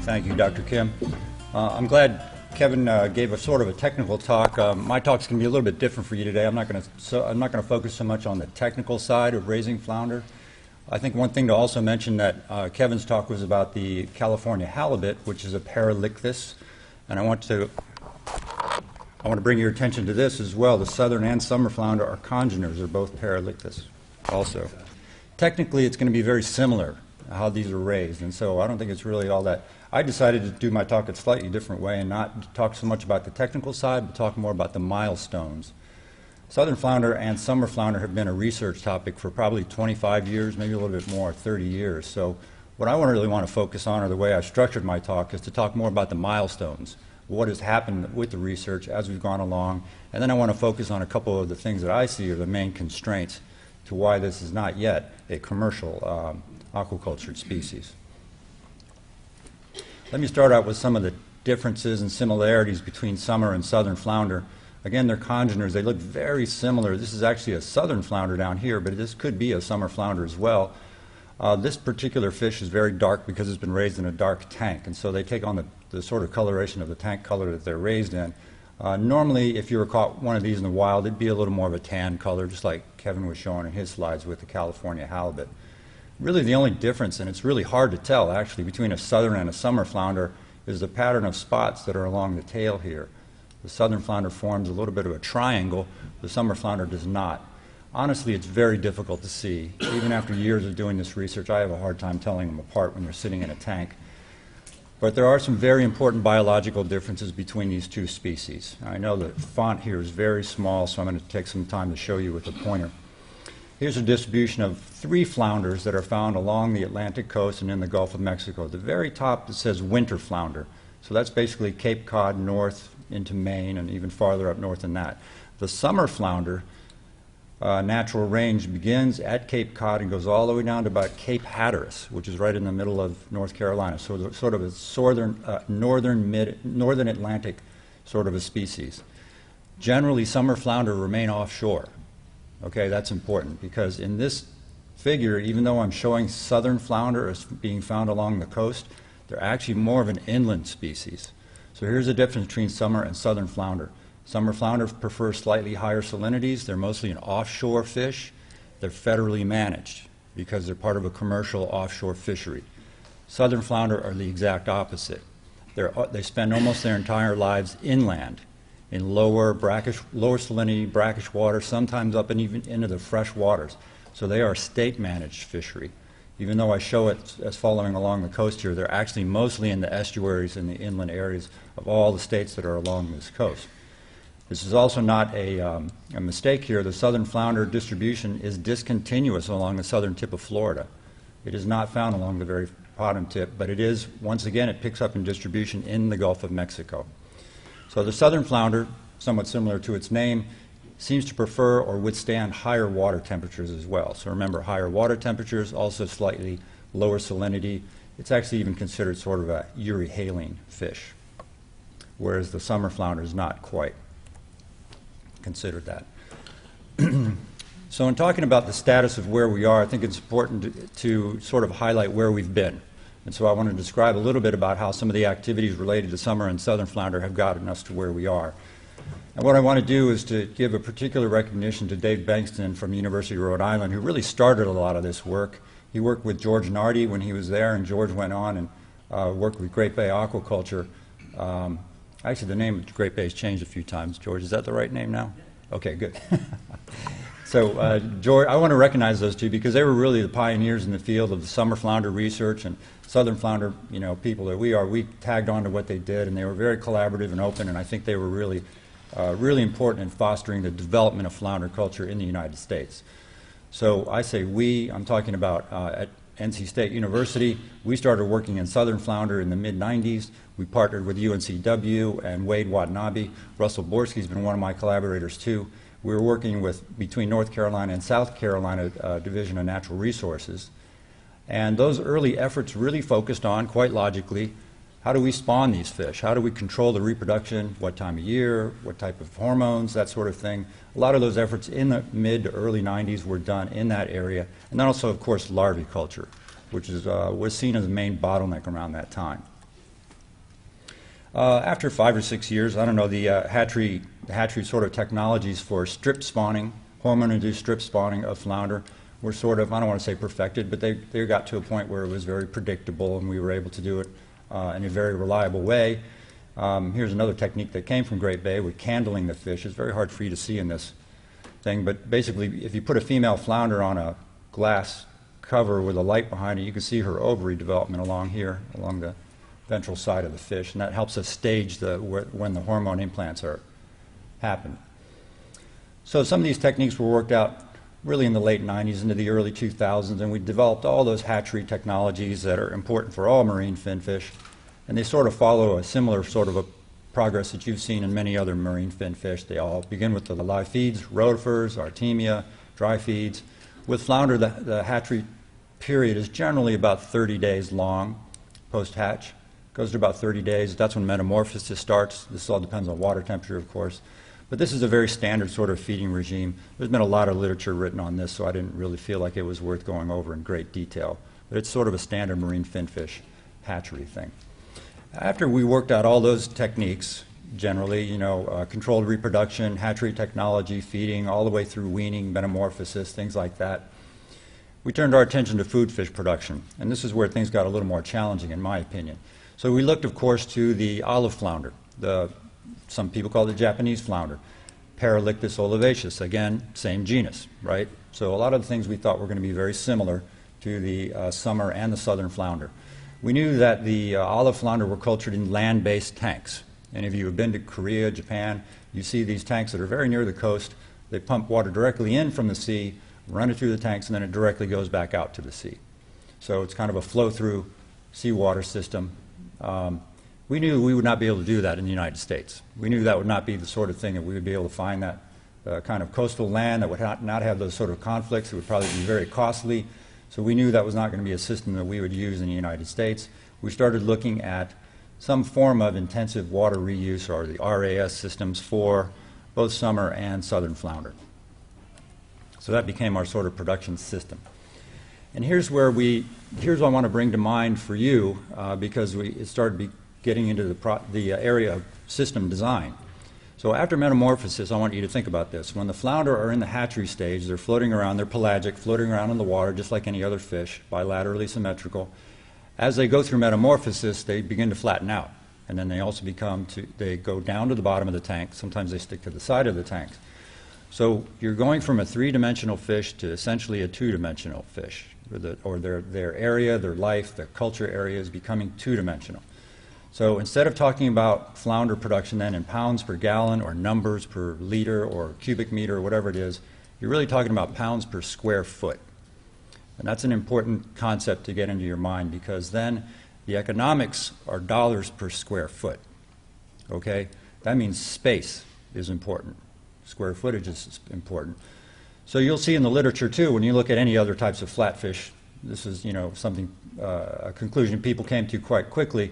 Thank you, Dr. Kim. I'm glad Kevin gave a sort of a technical talk. My talk's going to be a little bit different for you today. I'm not going to focus so much on the technical side of raising flounder. I think one thing to also mention that Kevin's talk was about the California halibut, which is a Paralichthys, and I want to bring your attention to this as well. The southern and summer flounder are congeners. They're both Paralichthys also. Technically, it's going to be very similar how these are raised, and so I don't think it's really all that. I decided to do my talk a slightly different way and not talk so much about the technical side, but talk more about the milestones. Southern flounder and summer flounder have been a research topic for probably 25 years, maybe a little bit more, 30 years. So what I really want to focus on, or the way I structured my talk, is to talk more about the milestones, what has happened with the research as we've gone along, and then I want to focus on a couple of the things that I see are the main constraints to why this is not yet a commercial aquaculture species. Let me start out with some of the differences and similarities between summer and southern flounder. Again, they're congeners. They look very similar. This is actually a southern flounder down here, but this could be a summer flounder as well. This particular fish is very dark because it's been raised in a dark tank, and so they take on the sort of coloration of the tank color that they're raised in. Normally, if you were caught one of these in the wild, it'd be a little more of a tan color, just like Kevin was showing in his slides with the California halibut. Really, the only difference, and it's really hard to tell actually, between a southern and a summer flounder is the pattern of spots that are along the tail here. The southern flounder forms a little bit of a triangle. The summer flounder does not. Honestly, it's very difficult to see. Even after years of doing this research, I have a hard time telling them apart when they're sitting in a tank. But there are some very important biological differences between these two species. I know the font here is very small, so I'm going to take some time to show you with the pointer. Here's a distribution of 3 flounders that are found along the Atlantic coast and in the Gulf of Mexico. At the very top, it says winter flounder. So that's basically Cape Cod north into Maine and even farther up north than that. The summer flounder natural range begins at Cape Cod and goes all the way down to about Cape Hatteras, which is right in the middle of North Carolina. So sort of a northern Atlantic sort of a species. Generally, summer flounder remain offshore. Okay, that's important because in this figure, even though I'm showing southern flounder as being found along the coast, they're actually more of an inland species. So here's the difference between summer and southern flounder. Summer flounder prefer slightly higher salinities. They're mostly an offshore fish. They're federally managed because they're part of a commercial offshore fishery. Southern flounder are the exact opposite. They spend almost their entire lives inland, in lower salinity, brackish water, sometimes up and even into the fresh waters. So they are state-managed fishery. Even though I show it as following along the coast here, they're actually mostly in the estuaries and the inland areas of all the states that are along this coast. This is also not a mistake here. The southern flounder distribution is discontinuous along the southern tip of Florida. It is not found along the very bottom tip, but it is, once again, it picks up in distribution in the Gulf of Mexico. So the southern flounder, somewhat similar to its name, seems to prefer or withstand higher water temperatures as well. So remember, higher water temperatures, also slightly lower salinity. It's actually even considered sort of a euryhaline fish, whereas the summer flounder is not quite considered that. So in talking about the status of where we are, I think it's important to sort of highlight where we've been. And so I want to describe a little bit about how some of the activities related to summer and southern flounder have gotten us to where we are. And what I want to do is to give a particular recognition to Dave Bankston from the University of Rhode Island, who really started a lot of this work. He worked with George Nardi when he was there, and George went on and worked with Great Bay Aquaculture. Actually, the name of Great Bay has changed a few times. George, is that the right name now? Okay, good. So George, I want to recognize those two because they were really the pioneers in the field of the summer flounder research and southern flounder, people that we are. We tagged on to what they did, and they were very collaborative and open, and I think they were really important in fostering the development of flounder culture in the United States. So I say we, I'm talking about at NC State University. We started working in southern flounder in the mid-90s. We partnered with UNCW and Wade Watanabe. Russell Borski's been one of my collaborators too. We were working between North Carolina and South Carolina Division of Natural Resources. And those early efforts really focused on, quite logically, how do we spawn these fish? How do we control the reproduction? What time of year? What type of hormones? That sort of thing. A lot of those efforts in the mid to early 90s were done in that area. And then also, of course, larviculture, which was seen as the main bottleneck around that time. After 5 or 6 years, I don't know, the hatchery sort of technologies for strip spawning, hormone-induced strip spawning of flounder were sort of, I don't want to say perfected, but they got to a point where it was very predictable and we were able to do it in a very reliable way. Here's another technique that came from Great Bay with candling the fish. It's very hard for you to see in this thing, but basically if you put a female flounder on a glass cover with a light behind it, you can see her ovary development along here, along the ventral side of the fish, and that helps us stage when the hormone implants happen. So some of these techniques were worked out really in the late 90s into the early 2000s, and we developed all those hatchery technologies that are important for all marine finfish, and they sort of follow a similar sort of a progress that you've seen in many other marine finfish. They all begin with the live feeds, rotifers, artemia, dry feeds. With flounder, the hatchery period is generally about 30 days long post-hatch. Goes to about 30 days. That's when metamorphosis starts. This all depends on water temperature, of course. But this is a very standard sort of feeding regime. There's been a lot of literature written on this, so I didn't really feel like it was worth going over in great detail. But it's sort of a standard marine finfish hatchery thing. After we worked out all those techniques, generally, controlled reproduction, hatchery technology, feeding, all the way through weaning, metamorphosis, things like that, we turned our attention to food fish production. And this is where things got a little more challenging, in my opinion. So we looked, of course, to the olive flounder. Some people call it the Japanese flounder. Paralichthys olivaceus, again, same genus, right? So a lot of the things we thought were going to be very similar to the summer and the southern flounder. We knew that the olive flounder were cultured in land-based tanks. And if you have been to Korea, Japan, you see these tanks that are very near the coast. They pump water directly in from the sea, run it through the tanks, and then it directly goes back out to the sea. So it's kind of a flow-through seawater system. We knew we would not be able to do that in the United States. We knew that would not be the sort of thing that we would be able to find, that kind of coastal land that would not have those sort of conflicts. It would probably be very costly. So we knew that was not going to be a system that we would use in the United States. We started looking at some form of intensive water reuse, or the RAS systems, for both summer and southern flounder. So that became our sort of production system. And here's what I want to bring to mind for you, because it started getting into the area of system design. So after metamorphosis, I want you to think about this. When the flounder are in the hatchery stage, they're floating around, they're pelagic, floating around in the water just like any other fish, bilaterally symmetrical. As they go through metamorphosis, they begin to flatten out. And then they also they go down to the bottom of the tank. Sometimes they stick to the side of the tank. So you're going from a three-dimensional fish to essentially a two-dimensional fish, or their area, their life, their culture area is becoming two-dimensional. So instead of talking about flounder production then in pounds per gallon or numbers per liter or cubic meter or whatever it is, you're really talking about pounds per square foot. And that's an important concept to get into your mind, because then the economics are dollars per square foot. Okay? That means space is important. Square footage is important. So you'll see in the literature too, when you look at any other types of flatfish, this is something, a conclusion people came to quite quickly.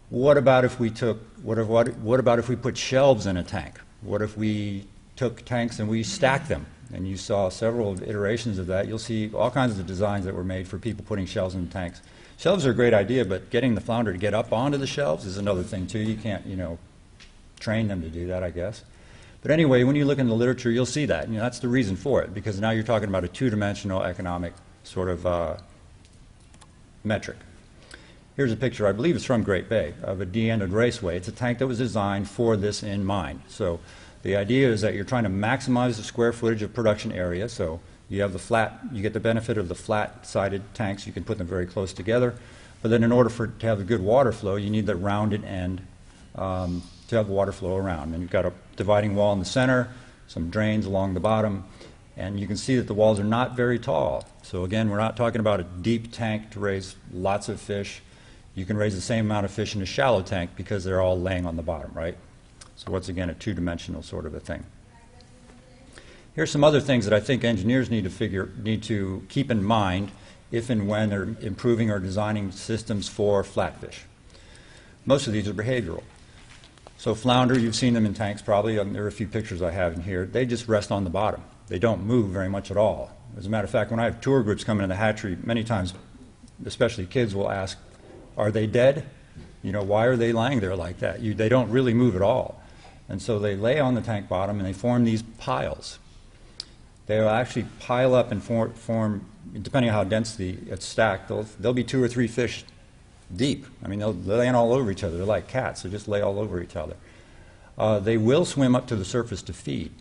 What about if we put shelves in a tank? What if we took tanks and we stacked them? And you saw several iterations of that. You'll see all kinds of designs that were made for people putting shelves in tanks. Shelves are a great idea, but getting the flounder to get up onto the shelves is another thing too. You can't, train them to do that, I guess. But anyway, when you look in the literature, you'll see that. That's the reason for it, because now you're talking about a two-dimensional economic sort of metric. Here's a picture, I believe it's from Great Bay, of a de-ended raceway. It's a tank that was designed for this in mind. So the idea is that you're trying to maximize the square footage of production area. So you have you get the benefit of the flat-sided tanks. You can put them very close together. But then in order to have a good water flow, you need the rounded end to have water flow around. And you've got a dividing wall in the center, some drains along the bottom, and you can see that the walls are not very tall. So again, we're not talking about a deep tank to raise lots of fish. You can raise the same amount of fish in a shallow tank because they're all laying on the bottom, right? So once again, a two-dimensional sort of a thing. Here's some other things that I think engineers need to keep in mind if and when they're improving or designing systems for flatfish. Most of these are behavioral. So flounder, you've seen them in tanks probably. There are a few pictures I have in here. They just rest on the bottom. They don't move very much at all. As a matter of fact, when I have tour groups come into the hatchery, many times, especially kids will ask, are they dead? You know, why are they lying there like that? They don't really move at all. And so they lay on the tank bottom and they form these piles. They'll actually pile up and form, depending on how densely it's stacked, there'll be 2 or 3 fish deep. I mean, they're laying all over each other. They're like cats. They just lay all over each other. They will swim up to the surface to feed.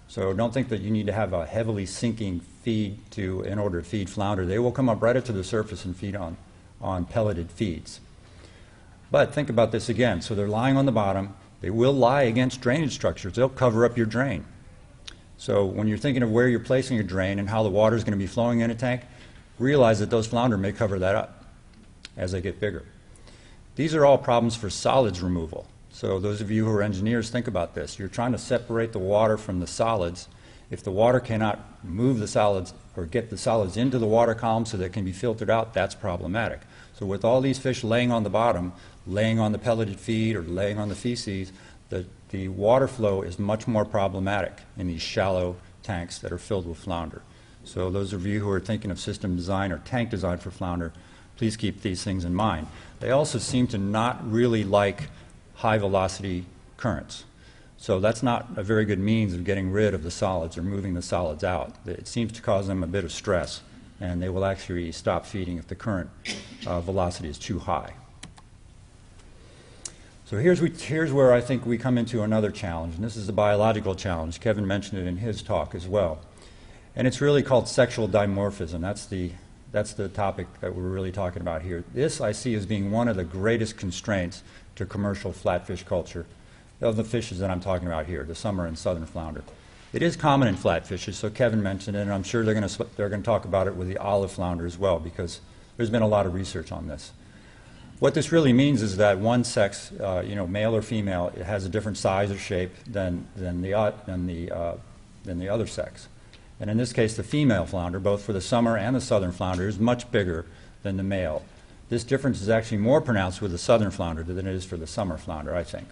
So don't think that you need to have a heavily sinking feed in order to feed flounder. They will come up right up to the surface and feed on pelleted feeds. But think about this again. So they're lying on the bottom. They will lie against drainage structures. They'll cover up your drain. So when you're thinking of where you're placing your drain and how the water is going to be flowing in a tank, realize that those flounder may cover that up as they get bigger. These are all problems for solids removal. So those of you who are engineers, think about this. You're trying to separate the water from the solids. If the water cannot move the solids or get the solids into the water column so that it can be filtered out, that's problematic. So with all these fish laying on the bottom, laying on the pelleted feed or laying on the feces, the water flow is much more problematic in these shallow tanks that are filled with flounder. So those of you who are thinking of system design or tank design for flounder, please keep these things in mind. They also seem to not really like high velocity currents. So that's not a very good means of getting rid of the solids or moving the solids out. It seems to cause them a bit of stress, and they will actually stop feeding if the current velocity is too high. So here's where I think we come into another challenge, and this is the biological challenge. Kevin mentioned it in his talk as well. And it's really called sexual dimorphism. That's the topic that we're really talking about here. This I see as being one of the greatest constraints to commercial flatfish culture of the fishes that I'm talking about here, the summer and southern flounder. It is common in flatfishes, so Kevin mentioned it, and I'm sure they're going to talk about it with the olive flounder as well, because there's been a lot of research on this. What this really means is that one sex, male or female, it has a different size or shape than the other sex. And in this case, the female flounder, both for the summer and the southern flounder, is much bigger than the male. This difference is actually more pronounced with the southern flounder than it is for the summer flounder, I think.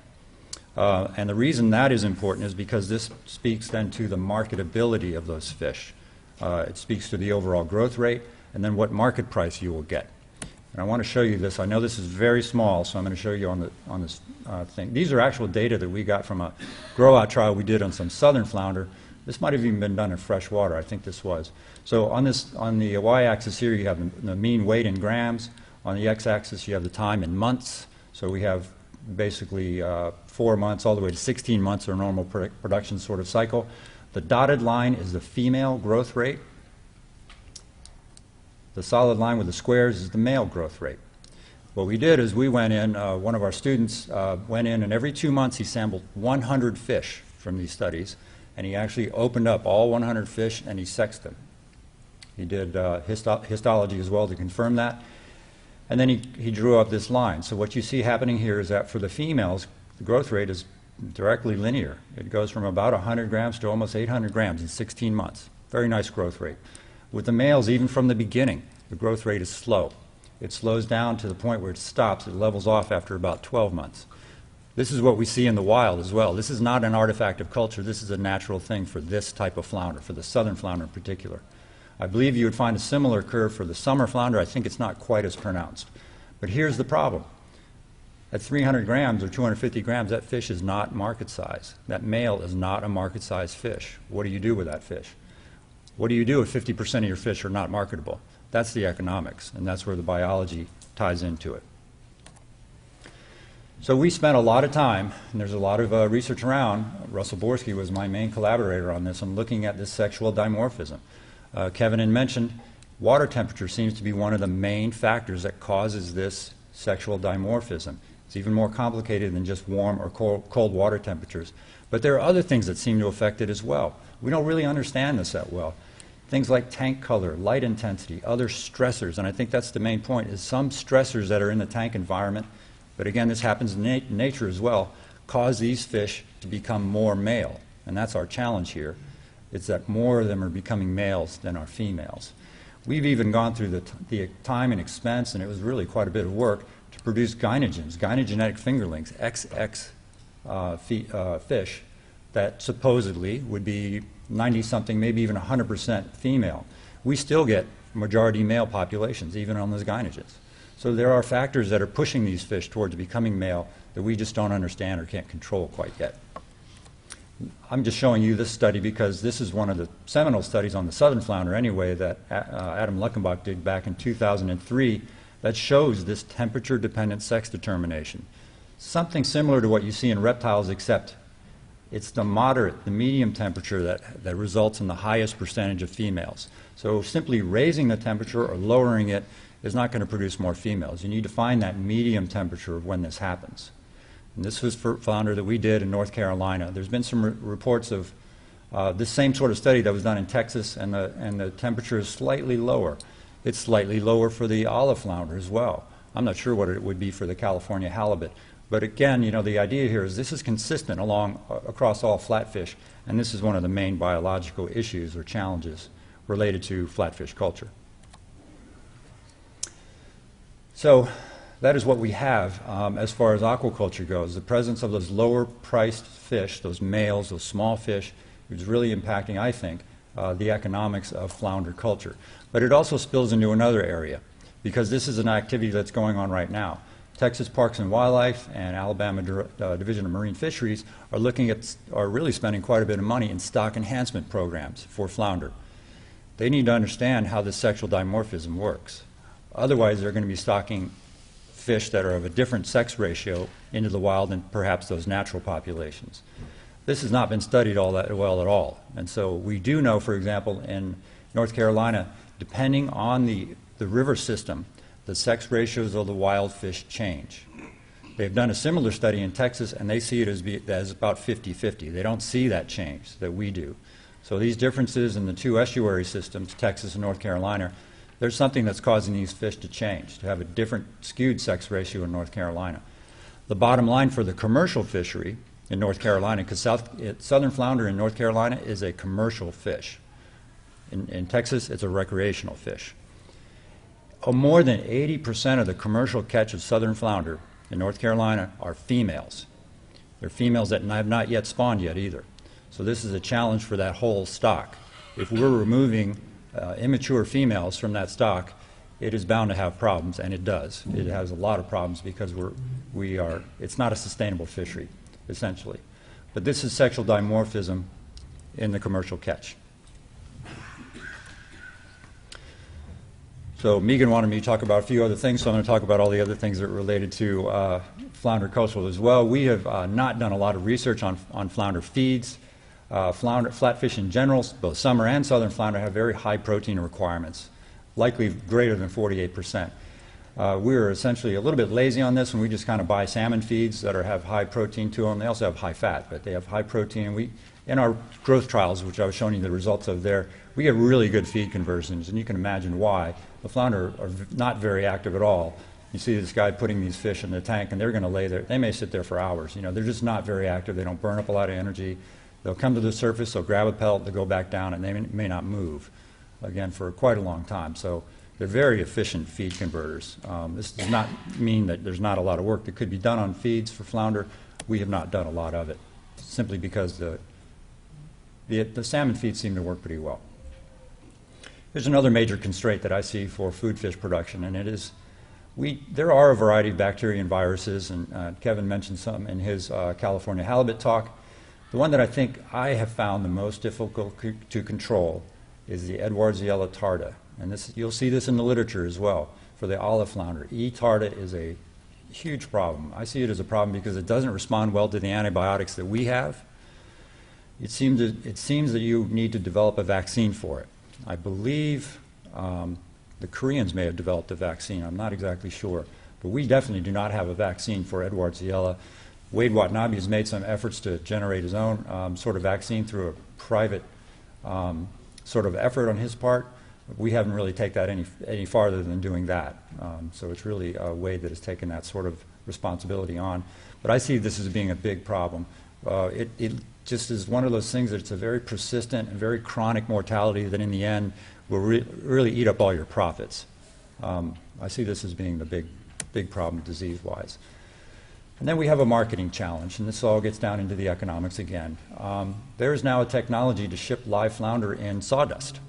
And the reason that is important is because this speaks then to the marketability of those fish. It speaks to the overall growth rate and then what market price you will get. And I want to show you this. I know this is very small, so I'm going to show you on this thing. These are actual data that we got from a grow-out trial we did on some southern flounder. This might have even been done in fresh water. I think this was. So on the y-axis here, you have the mean weight in grams. On the x-axis, you have the time in months. So we have basically 4 months all the way to 16 months, or normal production sort of cycle. The dotted line is the female growth rate. The solid line with the squares is the male growth rate. What we did is we went in, one of our students went in, and every 2 months he sampled 100 fish from these studies, and he actually opened up all 100 fish and he sexed them. He did histology as well to confirm that. And then he drew up this line. So what you see happening here is that for the females, the growth rate is directly linear. It goes from about 100 grams to almost 800 grams in 16 months. Very nice growth rate. With the males, even from the beginning, the growth rate is slow. It slows down to the point where it stops. It levels off after about 12 months. This is what we see in the wild as well. This is not an artifact of culture. This is a natural thing for this type of flounder, for the southern flounder in particular. I believe you would find a similar curve for the summer flounder. I think it's not quite as pronounced. But here's the problem. At 300 grams or 250 grams, that fish is not market size. That male is not a market size fish. What do you do with that fish? What do you do if 50% of your fish are not marketable? That's the economics, and that's where the biology ties into it. So we spent a lot of time, and there's a lot of research around. Russell Borski was my main collaborator on this, on looking at this sexual dimorphism. Kevin had mentioned water temperature seems to be one of the main factors that causes this sexual dimorphism. It's even more complicated than just warm or cold water temperatures. But there are other things that seem to affect it as well. We don't really understand this that well. Things like tank color, light intensity, other stressors, and I think that's the main point, is some stressors that are in the tank environment, but again, this happens in nature as well, cause these fish to become more male. And that's our challenge here. It's that more of them are becoming males than are females. We've even gone through the time and expense, and it was really quite a bit of work, to produce gynogens, gynogenetic fingerlings, XX fish, that supposedly would be 90-something, maybe even 100% female. We still get majority male populations, even on those gynogens. So there are factors that are pushing these fish towards becoming male that we just don't understand or can't control quite yet. I'm just showing you this study because this is one of the seminal studies on the southern flounder anyway that Adam Luckenbach did back in 2003 that shows this temperature-dependent sex determination. Something similar to what you see in reptiles, except it's the moderate, the medium temperature that results in the highest percentage of females. So simply raising the temperature or lowering it is not going to produce more females. You need to find that medium temperature of when this happens. And this was for flounder that we did in North Carolina. There's been some reports of this same sort of study that was done in Texas, and the temperature is slightly lower. It's slightly lower for the olive flounder as well. I'm not sure what it would be for the California halibut. But again, you know, the idea here is this is consistent across all flatfish, and this is one of the main biological issues or challenges related to flatfish culture. So that is what we have as far as aquaculture goes. The presence of those lower priced fish, those males, those small fish, is really impacting, I think, the economics of flounder culture. But it also spills into another area, because this is an activity that's going on right now. Texas Parks and Wildlife and Alabama Division of Marine Fisheries are really spending quite a bit of money in stock enhancement programs for flounder. They need to understand how this sexual dimorphism works. Otherwise, they're going to be stocking fish that are of a different sex ratio into the wild than perhaps those natural populations. This has not been studied all that well at all. And so we do know, for example, in North Carolina, depending on the river system, the sex ratios of the wild fish change. They've done a similar study in Texas, and they see it as about 50-50. They don't see that change that we do. So these differences in the two estuary systems, Texas and North Carolina, there's something that's causing these fish to change, to have a different skewed sex ratio in North Carolina. The bottom line for the commercial fishery in North Carolina, because southern flounder in North Carolina is a commercial fish. In Texas, it's a recreational fish. More than 80% of the commercial catch of southern flounder in North Carolina are females. They're females that have not yet spawned yet either. So this is a challenge for that whole stock. If we're removing immature females from that stock, it is bound to have problems, and it does. It has a lot of problems because it's not a sustainable fishery, essentially. But this is sexual dimorphism in the commercial catch. So Megan wanted me to talk about a few other things, so I'm going to talk about all the other things that are related to flounder culture as well. We have not done a lot of research on flounder feeds. Flatfish in general, both summer and southern flounder, have very high protein requirements, likely greater than 48%. We're essentially a little bit lazy on this, and we just kind of buy salmon feeds that have high protein to them. They also have high fat, but they have high protein. And in our growth trials, which I was showing you the results of there, we get really good feed conversions, and you can imagine why. The flounder are not very active at all. You see this guy putting these fish in the tank, and they're going to lay there. They may sit there for hours. You know, they're just not very active. They don't burn up a lot of energy. They'll come to the surface, they'll grab a pellet, they'll go back down, and they may not move, again, for quite a long time. So they're very efficient feed converters. This does not mean that there's not a lot of work that could be done on feeds for flounder. We have not done a lot of it, simply because the salmon feeds seem to work pretty well. There's another major constraint that I see for food fish production, and it is there are a variety of bacteria and viruses, and Kevin mentioned some in his California halibut talk. The one that I think I have found the most difficult to control is the Edwardsiella tarda. And you'll see this in the literature as well for the olive flounder. E. tarda is a huge problem. I see it as a problem because it doesn't respond well to the antibiotics that we have. It seems that you need to develop a vaccine for it. I believe the Koreans may have developed a vaccine. I'm not exactly sure. But we definitely do not have a vaccine for Edwardsiella. Wade Watanabe has made some efforts to generate his own sort of vaccine through a private sort of effort on his part. We haven't really taken that any farther than doing that. So it's really Wade that has taken that sort of responsibility on. But I see this as being a big problem. It just is one of those things that it's a very persistent and very chronic mortality that in the end will really eat up all your profits. I see this as being the big problem disease-wise. And then we have a marketing challenge, and this all gets down into the economics again. There is now a technology to ship live flounder in sawdust,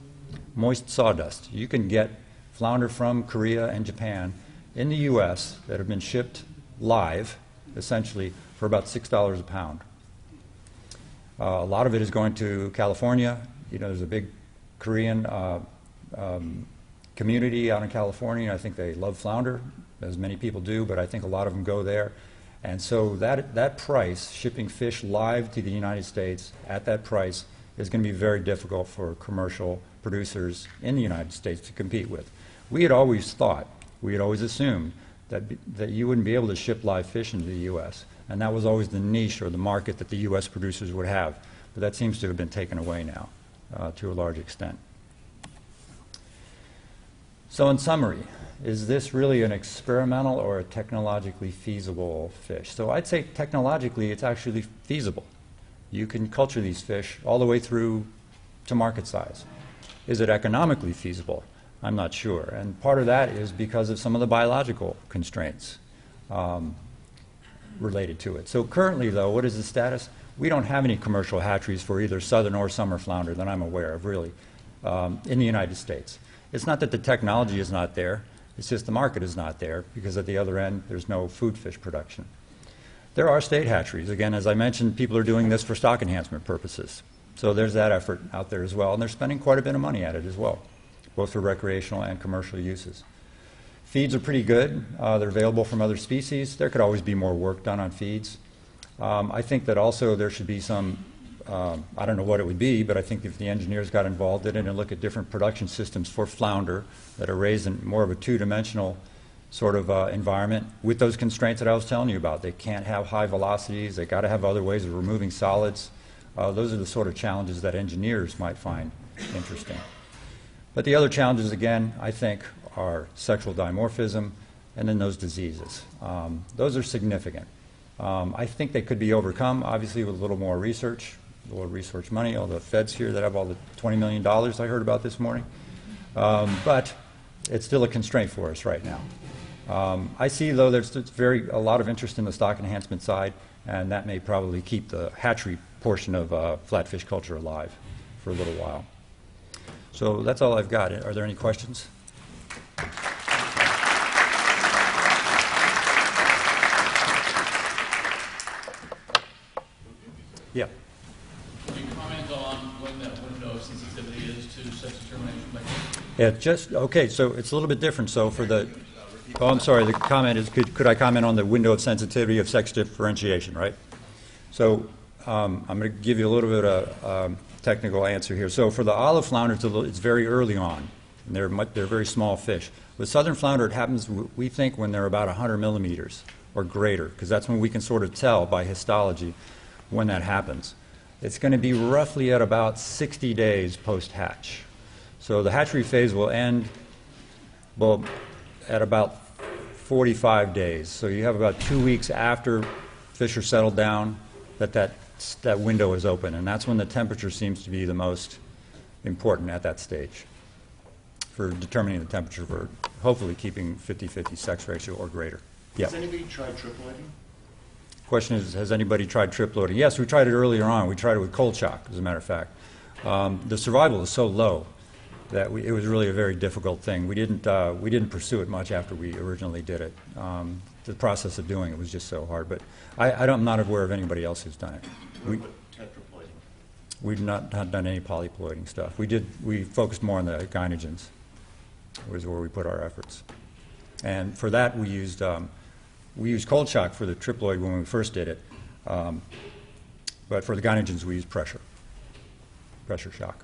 moist sawdust. You can get flounder from Korea and Japan in the U.S. that have been shipped live, essentially, for about $6 a pound. A lot of it is going to California. You know, there's a big Korean community out in California. I think they love flounder, as many people do, but I think a lot of them go there. And so that price, shipping fish live to the United States at that price, is going to be very difficult for commercial producers in the United States to compete with. We had always thought, we had always assumed that you wouldn't be able to ship live fish into the U.S., and that was always the niche or the market that the U.S. producers would have. But that seems to have been taken away now to a large extent. So in summary, is this really an experimental or a technologically feasible fish? So I'd say technologically it's actually feasible. You can culture these fish all the way through to market size. Is it economically feasible? I'm not sure. And part of that is because of some of the biological constraints related to it. So currently, though, what is the status? We don't have any commercial hatcheries for either southern or summer flounder that I'm aware of, really, in the United States. It's not that the technology is not there. It's just the market is not there because at the other end, there's no food fish production. There are state hatcheries. Again, as I mentioned, people are doing this for stock enhancement purposes. So there's that effort out there as well, and they're spending quite a bit of money at it as well, both for recreational and commercial uses. Feeds are pretty good. They're available from other species. There could always be more work done on feeds. I think that also there should be some, I don't know what it would be, but I think if the engineers got involved in it and look at different production systems for flounder that are raised in more of a two-dimensional sort of environment with those constraints that I was telling you about. They can't have high velocities. They've got to have other ways of removing solids. Those are the sort of challenges that engineers might find interesting. But the other challenges, again, I think, are sexual dimorphism and then those diseases. Those are significant. I think they could be overcome, obviously, with a little more research, a little research money, all the feds here that have all the $20 million I heard about this morning. But it's still a constraint for us right now. I see, though, there's a lot of interest in the stock enhancement side, and that may probably keep the hatchery portion of flatfish culture alive for a little while. So that's all I've got. Are there any questions? Yeah. Can you comment on when that window of sensitivity is to sex determination? Yeah, okay, so it's a little bit different. So for the, oh, I'm sorry, the comment is, could I comment on the window of sensitivity of sex differentiation, right? So I'm going to give you a little bit of technical answer here. So for the olive flounder, it's very early on, and they're very small fish. With southern flounder, it happens, we think, when they're about 100 millimeters or greater, because that's when we can sort of tell by histology when that happens. It's going to be roughly at about 60 days post-hatch. So the hatchery phase will end, well, at about 45 days. So you have about 2 weeks after fish are settled down that window is open, and that's when the temperature seems to be the most important at that stage for determining the temperature for hopefully keeping 50-50 sex ratio or greater. Yeah. Has anybody tried triploiding? Question is, has anybody tried triploiding? Yes, we tried it earlier on. We tried it with cold shock, as a matter of fact. The survival is so low that it was really a very difficult thing. We didn't pursue it much after we originally did it. The process of doing it was just so hard. But I'm not aware of anybody else who's done it. We've not done any polyploiding stuff. We focused more on the gynogens. Was where we put our efforts. And for that, we used cold shock for the triploid when we first did it. But for the gynogens, we used pressure shock.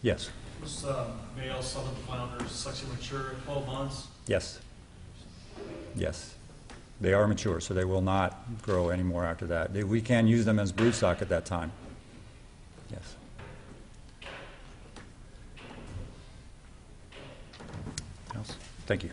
Yes? Was male southern flounder sexually mature at 12 months? Yes. Yes. They are mature, so they will not grow anymore after that. We can use them as broodstock at that time. Yes. Else? Thank you.